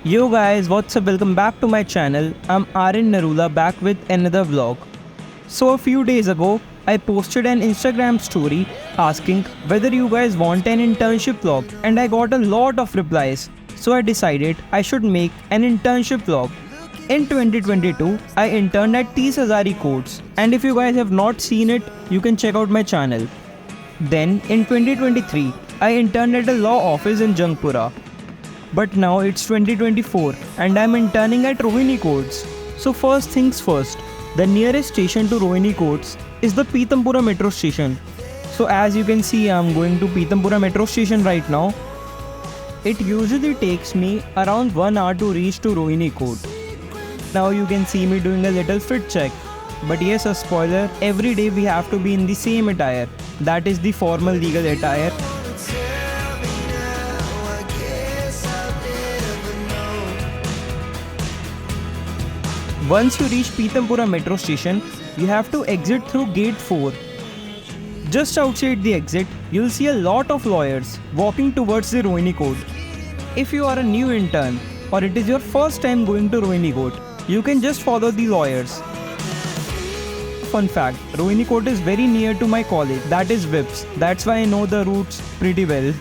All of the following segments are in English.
Yo guys, what's up? Welcome back to my channel. I'm Aryan Narula back with another vlog. So a few days ago, I posted an Instagram story asking whether you guys want an internship vlog and I got a lot of replies. So I decided I should make an internship vlog. In 2022, I interned at 30 Hazari Courts, and if you guys have not seen it, you can check out my channel. Then in 2023, I interned at a law office in Jangpura. But now it's 2024 and I'm interning at Rohini Courts. So first things first, the nearest station to Rohini Courts is the Pitampura metro station. So as you can see, I'm going to Pitampura metro station right now. It usually takes me around 1 hour to reach to Rohini Court. Now you can see me doing a little fit check. But yes, a spoiler, every day we have to be in the same attire. That is the formal legal attire. Once you reach Pitampura metro station, you have to exit through gate 4. Just outside the exit, you'll see a lot of lawyers walking towards the Rohini Court. If you are a new intern or it is your first time going to Rohini Court, you can just follow the lawyers. Fun fact, Rohini Court is very near to my college, that is VIPS. That's why I know the routes pretty well.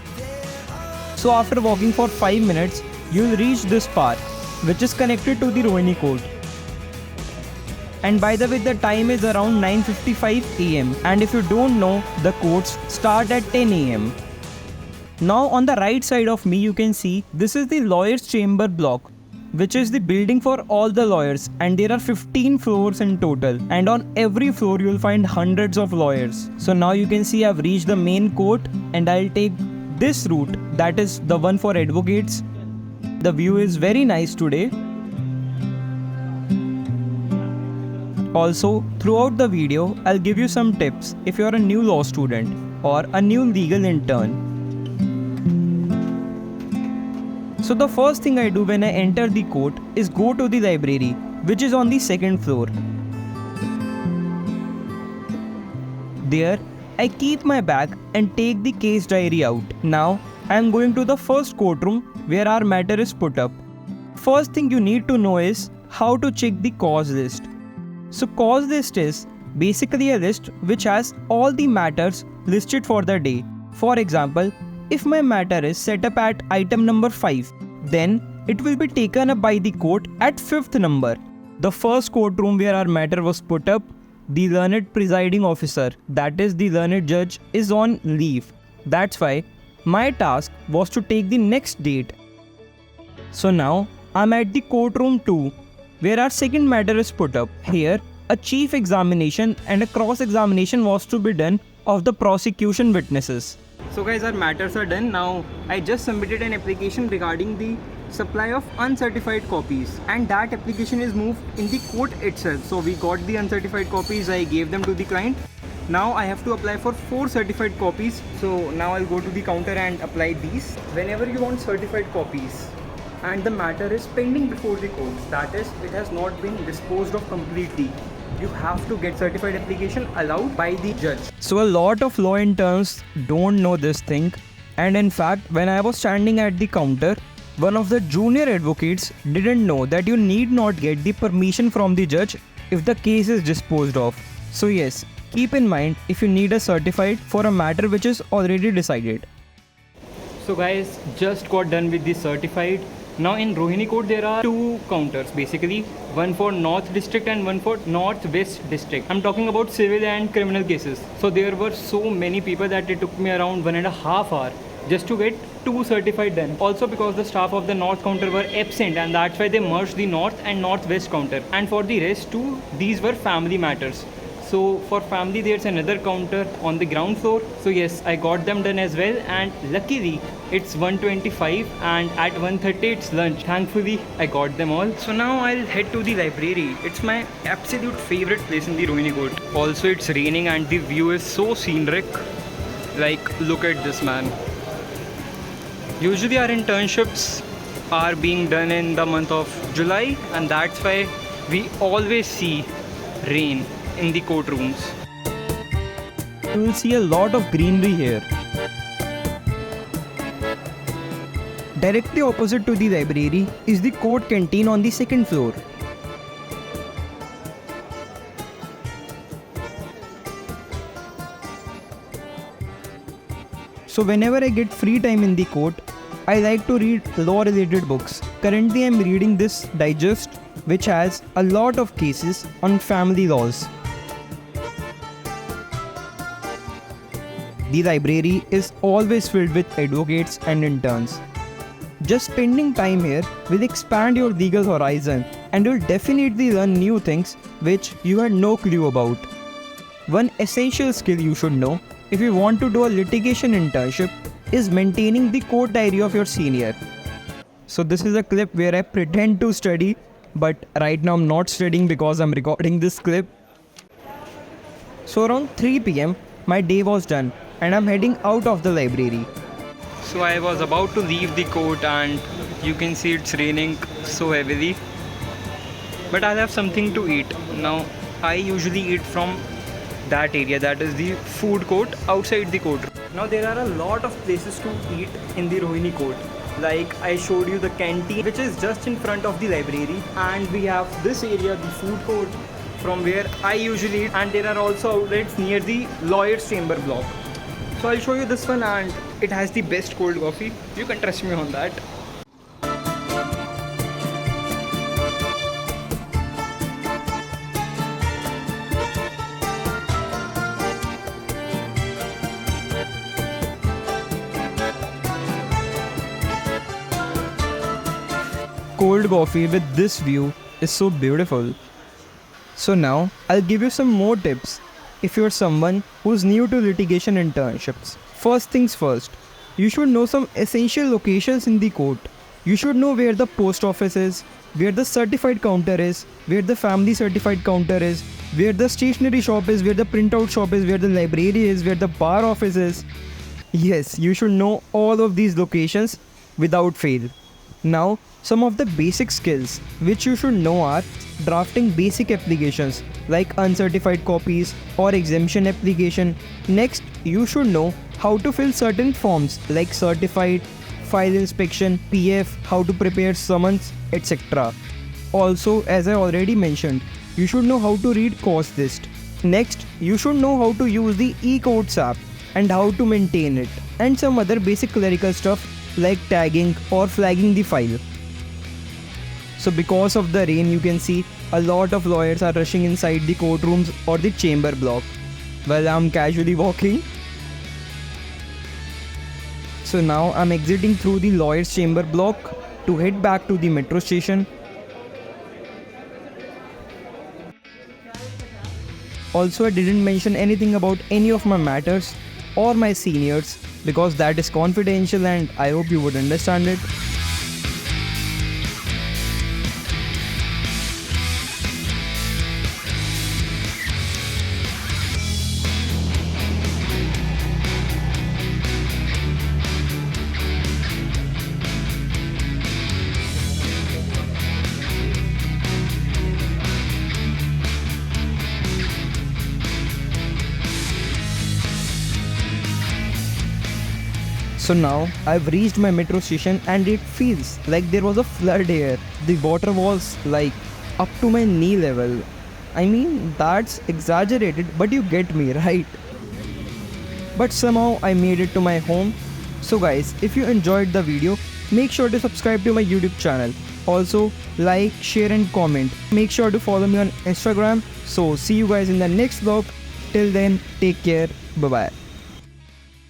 So after walking for 5 minutes, you'll reach this park, which is connected to the Rohini Court. And by the way, the time is around 9:55 am, and if you don't know, the courts start at 10 am. Now on the right side of me you can see this is the lawyers chamber block, which is the building for all the lawyers, and there are 15 floors in total, and on every floor you will find hundreds of lawyers. So now you can see I've reached the main court and I'll take this route, that is the one for advocates. The view is very nice today. Also, throughout the video, I'll give you some tips if you're a new law student or a new legal intern. So the first thing I do when I enter the court is go to the library, which is on the second floor. There, I keep my bag and take the case diary out. Now, I am going to the first courtroom where our matter is put up. First thing you need to know is how to check the cause list. So cause list is basically a list which has all the matters listed for the day. For example, if my matter is set up at item number 5, then it will be taken up by the court at 5th number. The first courtroom where our matter was put up, the learned presiding officer, that is the learned judge, is on leave. That's why my task was to take the next date. So now I'm at the courtroom 2, where our second matter is put up. Here, a chief examination and a cross-examination was to be done of the prosecution witnesses. So guys, our matters are done. Now, I just submitted an application regarding the supply of uncertified copies, and that application is moved in the court itself. So we got the uncertified copies, I gave them to the client. Now I have to apply for 4 certified copies. So now I'll go to the counter and apply these. Whenever you want certified copies and the matter is pending before the courts, that is, it has not been disposed of completely, you have to get certified application allowed by the judge. So a lot of law interns don't know this thing, and in fact when I was standing at the counter, one of the junior advocates didn't know that you need not get the permission from the judge if the case is disposed of. So yes, keep in mind if you need a certified for a matter which is already decided. So guys, just got done with the certified. Now in Rohini Court there are 2 counters basically, one for North District and one for Northwest District. I'm talking about civil and criminal cases. So there were so many people that it took me around 1.5 hours just to get 2 certified done. Also because the staff of the North counter were absent, and that's why they merged the North and Northwest counter. And for the rest 2, these were family matters. So for family there's another counter on the ground floor. So yes, I got them done as well, and luckily it's 1:25 and at 1:30 it's lunch. Thankfully I got them all. So now I'll head to the library. It's my absolute favorite place in the Rohini Court. Also it's raining and the view is so scenic. Like, look at this, man. Usually our internships are being done in the month of July, and that's why we always see rain in the courtrooms. You will see a lot of greenery here. Directly opposite to the library is the court canteen on the second floor. So whenever I get free time in the court, I like to read law related books. Currently I am reading this digest which has a lot of cases on family laws. The library is always filled with advocates and interns. Just spending time here will expand your legal horizon and you'll definitely learn new things which you had no clue about. One essential skill you should know if you want to do a litigation internship is maintaining the court diary of your senior. So this is a clip where I pretend to study, but right now I'm not studying because I'm recording this clip. So around 3 PM my day was done and I'm heading out of the library. So I was about to leave the court and you can see it's raining so heavily. But I'll have something to eat. Now I usually eat from that area, that is the food court outside the court. Now there are a lot of places to eat in the Rohini court. Like I showed you the canteen which is just in front of the library, and we have this area, the food court, from where I usually eat, and there are also outlets near the lawyer's chamber block. So I'll show you this one, and it has the best cold coffee. You can trust me on that. Cold coffee with this view is so beautiful. So now I'll give you some more tips if you're someone who's new to litigation internships. First things first, you should know some essential locations in the court. You should know where the post office is, where the certified counter is, where the family certified counter is, where the stationery shop is, where the printout shop is, where the library is, where the bar office is. Yes, you should know all of these locations without fail. Now, some of the basic skills which you should know are drafting basic applications like uncertified copies or exemption application. Next, you should know how to fill certain forms like certified, file inspection, PF, how to prepare summons, etc. Also, as I already mentioned, you should know how to read cost list. Next, you should know how to use the e-courts app and how to maintain it, and some other basic clerical stuff like tagging or flagging the file. So because of the rain, you can see a lot of lawyers are rushing inside the courtrooms or the chamber block while I'm casually walking. So now I'm exiting through the lawyer's chamber block to head back to the metro station. Also, I didn't mention anything about any of my matters or my seniors because that is confidential, and I hope you would understand it. So now I've reached my metro station and it feels like there was a flood here. The water was like up to my knee level. I mean, that's exaggerated, but you get me, right? But somehow I made it to my home. So guys, if you enjoyed the video, make sure to subscribe to my YouTube channel. Also, like, share and comment. Make sure to follow me on Instagram. So see you guys in the next vlog. Till then, take care. Bye bye.